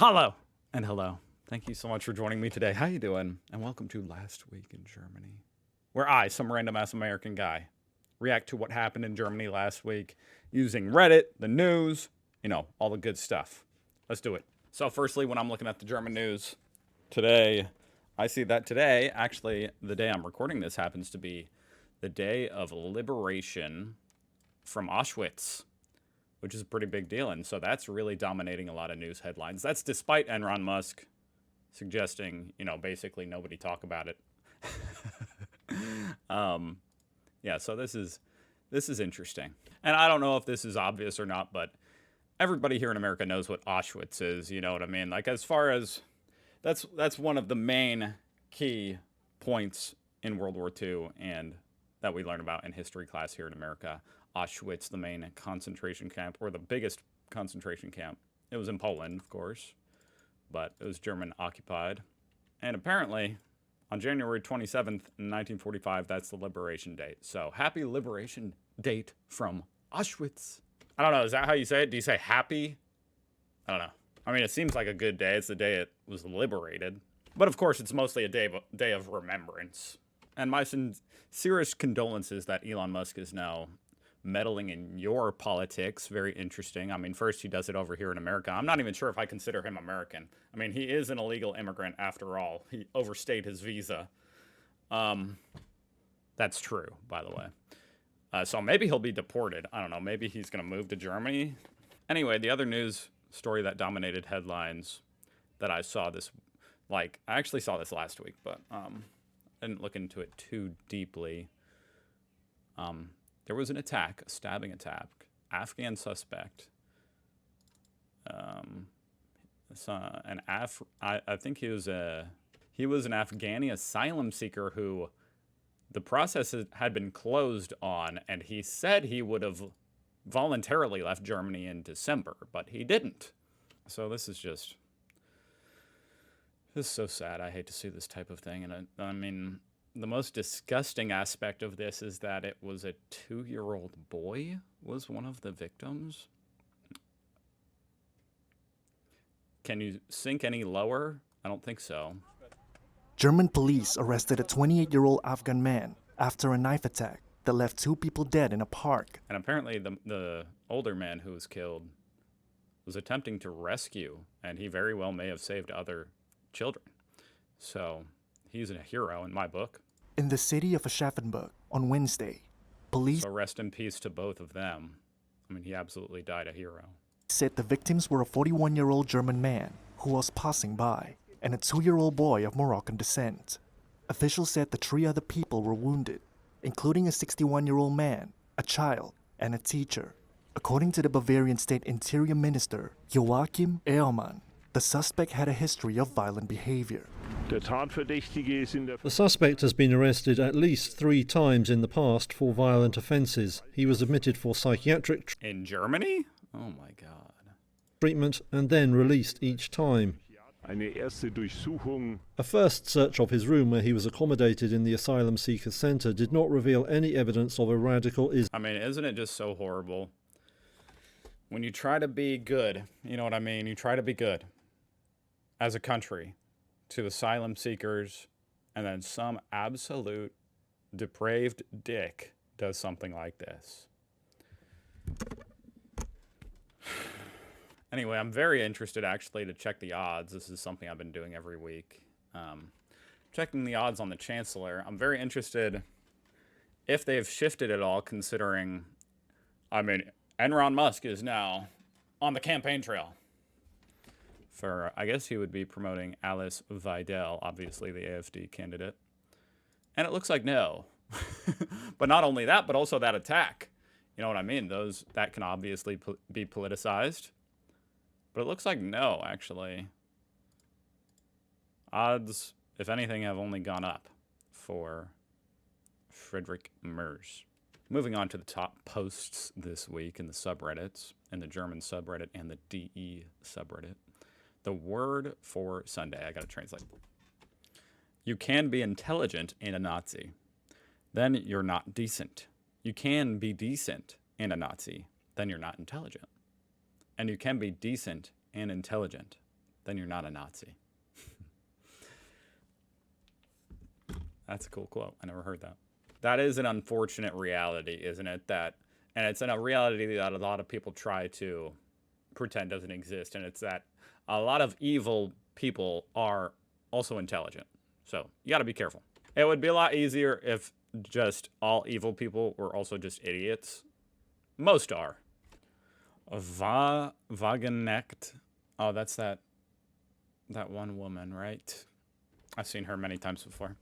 Hello and hello. Thank you so much for joining me today. How you doing? And welcome to Last Week in Germany, where I, some random ass American guy, react to what happened in Germany last week using Reddit, the news, all the good stuff. Let's do it. So firstly, when I'm looking at the German news today, I see that today, actually, the day I'm recording this happens to be the day of liberation from Auschwitz, which is a pretty big deal. And so that's really dominating a lot of news headlines. That's despite Elon Musk suggesting, basically nobody talk about it. Yeah, so this is interesting. And I don't know if this is obvious or not, but everybody here in America knows what Auschwitz is, you know what I mean? Like, as far as that's one of the main key points in World War II and that we learn about in history class here in America. Auschwitz, the main concentration camp, or the biggest concentration camp. It was in Poland, of course, but it was German occupied. And apparently, on January 27th, 1945, that's the liberation date. So, happy liberation date from Auschwitz. I don't know, is that how you say it? Do you say happy? I don't know. I mean, it seems like a good day. It's the day it was liberated. But of course, it's mostly a day of remembrance. And my sincerest condolences that Elon Musk is now meddling in your politics. Very interesting. I mean, first he does it over here in America. I'm not even sure if I consider him American. I mean, he is an illegal immigrant after all. He overstayed his visa. That's true, by the way. So maybe he'll be deported. I don't know. Maybe he's going to move to Germany. Anyway, the other news story that dominated headlines that I saw I actually saw this last week, but I didn't look into it too deeply. There was an attack, a stabbing attack, Afghan suspect. I think he was an Afghani asylum seeker who the process had been closed on, and he said he would have voluntarily left Germany in December, but he didn't. So this is so sad. I hate to see this type of thing, and I mean, the most disgusting aspect of this is that it was a 2-year-old boy was one of the victims. Can you sink any lower? I don't think so. German police arrested a 28-year-old Afghan man after a knife attack that left 2 people dead in a park. And apparently the older man who was killed was attempting to rescue, and he very well may have saved other children. So he's a hero in my book. In the city of Aschaffenburg on Wednesday, police So rest in peace to both of them. I mean, he absolutely died a hero. said the victims were a 41-year-old German man who was passing by and a 2-year-old boy of Moroccan descent. Officials said the 3 other people were wounded, including a 61-year-old man, a child, and a teacher. According to the Bavarian State Interior Minister, Joachim Ehrmann, the suspect had a history of violent behavior. The suspect has been arrested at least 3 times in the past for violent offences. He was admitted for psychiatric In Germany? Oh my God. treatment and then released each time. A first search of his room, where he was accommodated in the Asylum Seekers Centre, did not reveal any evidence of a radical Islam. I mean, isn't it just so horrible? When you try to be good, you know what I mean? You try to be good as a country to asylum seekers, and then some absolute depraved dick does something like this. Anyway, I'm very interested actually to check the odds. This is something I've been doing every week. Checking the odds on the Chancellor. I'm very interested if they've shifted at all, considering, I mean, Elon Musk is now on the campaign trail for, I guess he would be promoting Alice Weidel, obviously the AfD candidate. And it looks like no. But not only that, but also that attack. You know what I mean? That can obviously be politicized. But it looks like no, actually. Odds, if anything, have only gone up for Friedrich Merz. Moving on to the top posts this week in the subreddits, in the German subreddit and the DE subreddit. The word for Sunday, I gotta translate. You can be intelligent and a Nazi. Then you're not decent. You can be decent and a Nazi. Then you're not intelligent. And you can be decent and intelligent. then you're not a Nazi. That's a cool quote. I never heard that. That is an unfortunate reality, isn't it? And it's a reality that a lot of people try to pretend doesn't exist, and it's that a lot of evil people are also intelligent. So you got to be careful. It would be a lot easier if just all evil people were also just idiots. Most are. Wagenknecht. Oh, that's that one woman, right? I've seen her many times before.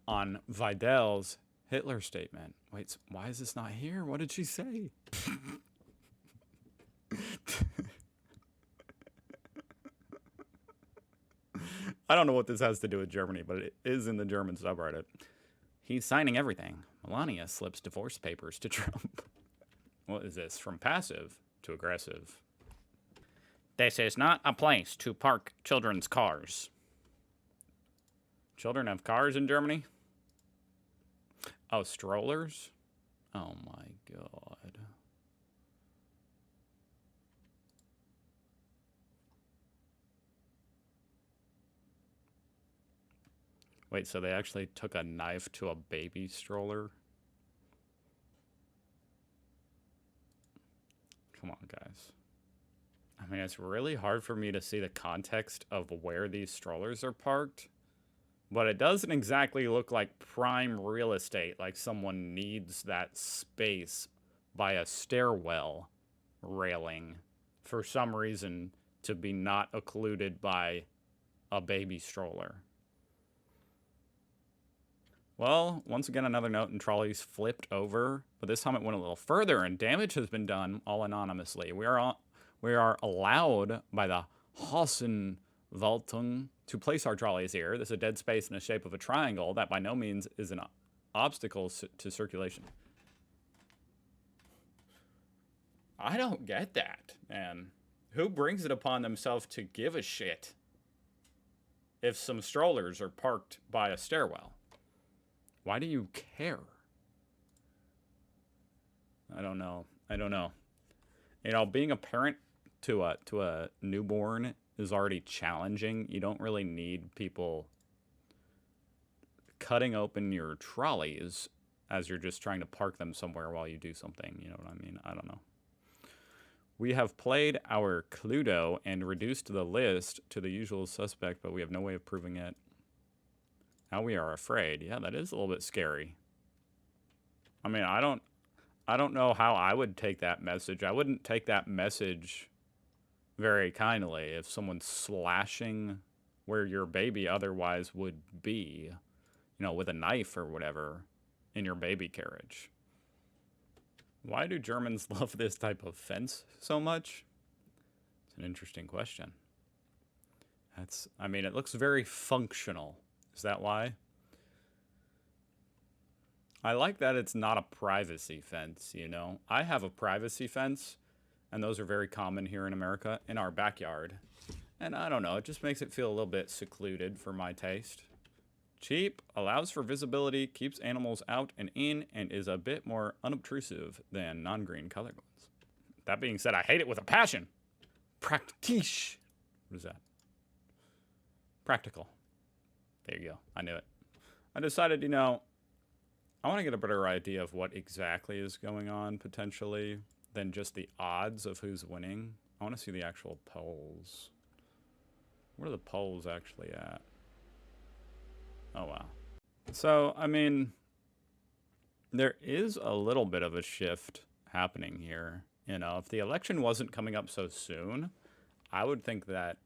On Weidel's Hitler statement. Wait, why is this not here? What did she say? I don't know what this has to do with Germany, but it is in the German subreddit. He's signing everything. Melania slips divorce papers to Trump. What is this? From passive to aggressive. This is not a place to park children's cars. Children have cars in Germany? Oh, strollers? Oh my god. Wait, so they actually took a knife to a baby stroller? Come on, guys. I mean, it's really hard for me to see the context of where these strollers are parked. But it doesn't exactly look like prime real estate, like someone needs that space by a stairwell railing for some reason to be not occluded by a baby stroller. Well, once again, another note, and trolleys flipped over, but this time it went a little further, and damage has been done all anonymously. We are allowed by the Hassenwaltung to place our trolleys here. There's a dead space in the shape of a triangle that by no means is an obstacle to circulation. I don't get that, man. Who brings it upon themselves to give a shit if some strollers are parked by a stairwell? Why do you care? I don't know. You know, being a parent to a newborn is already challenging. You don't really need people cutting open your trolleys as you're just trying to park them somewhere while you do something. You know what I mean? I don't know. We have played our Cluedo and reduced the list to the usual suspect, but we have no way of proving it. Now we are afraid. Yeah, that is a little bit scary. I mean, I don't know how I would take that message. I wouldn't take that message very kindly if someone's slashing where your baby otherwise would be, you know, with a knife or whatever in your baby carriage. Why do Germans love this type of fence so much? It's an interesting question. I mean, it looks very functional. Is that why? I like that it's not a privacy fence, you know? I have a privacy fence, and those are very common here in America, in our backyard. And I don't know, it just makes it feel a little bit secluded for my taste. Cheap, allows for visibility, keeps animals out and in, and is a bit more unobtrusive than non-green colored ones. That being said, I hate it with a passion. Praktisch. What is that? Practical. There you go. I knew it. I decided, you know, I want to get a better idea of what exactly is going on, potentially, than just the odds of who's winning. I want to see the actual polls. What are the polls actually at? Oh, wow. So, I mean, there is a little bit of a shift happening here. You know, if the election wasn't coming up so soon, I would think that,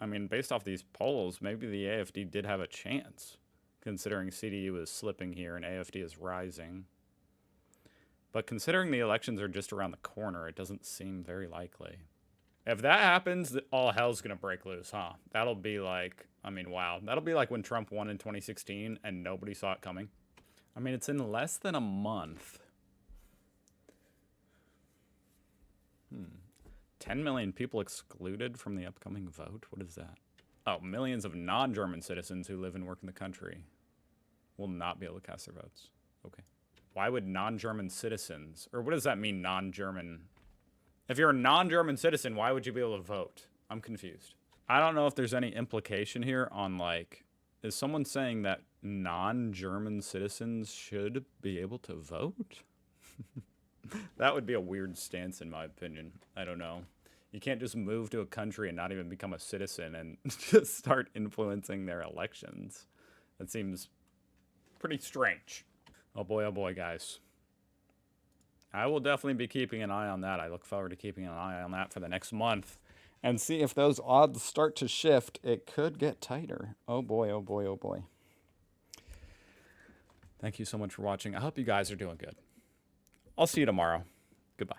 I mean, based off these polls, maybe the AFD did have a chance, considering CDU is slipping here and AFD is rising. But considering the elections are just around the corner, it doesn't seem very likely. If that happens, all hell's going to break loose, huh? That'll be like, I mean, wow. That'll be like when Trump won in 2016 and nobody saw it coming. I mean, it's in less than a month. 10 million people excluded from the upcoming vote? What is that? Oh, millions of non-German citizens who live and work in the country will not be able to cast their votes. Okay. Why would non-German citizens, or what does that mean, non-German? If you're a non-German citizen, why would you be able to vote? I'm confused. I don't know if there's any implication here on, like, is someone saying that non-German citizens should be able to vote? That would be a weird stance, in my opinion. I don't know. You can't just move to a country and not even become a citizen and just start influencing their elections. That seems pretty strange. Oh boy, guys. I will definitely be keeping an eye on that. I look forward to keeping an eye on that for the next month and see if those odds start to shift. It could get tighter. Oh boy. Thank you so much for watching. I hope you guys are doing good. I'll see you tomorrow. Goodbye.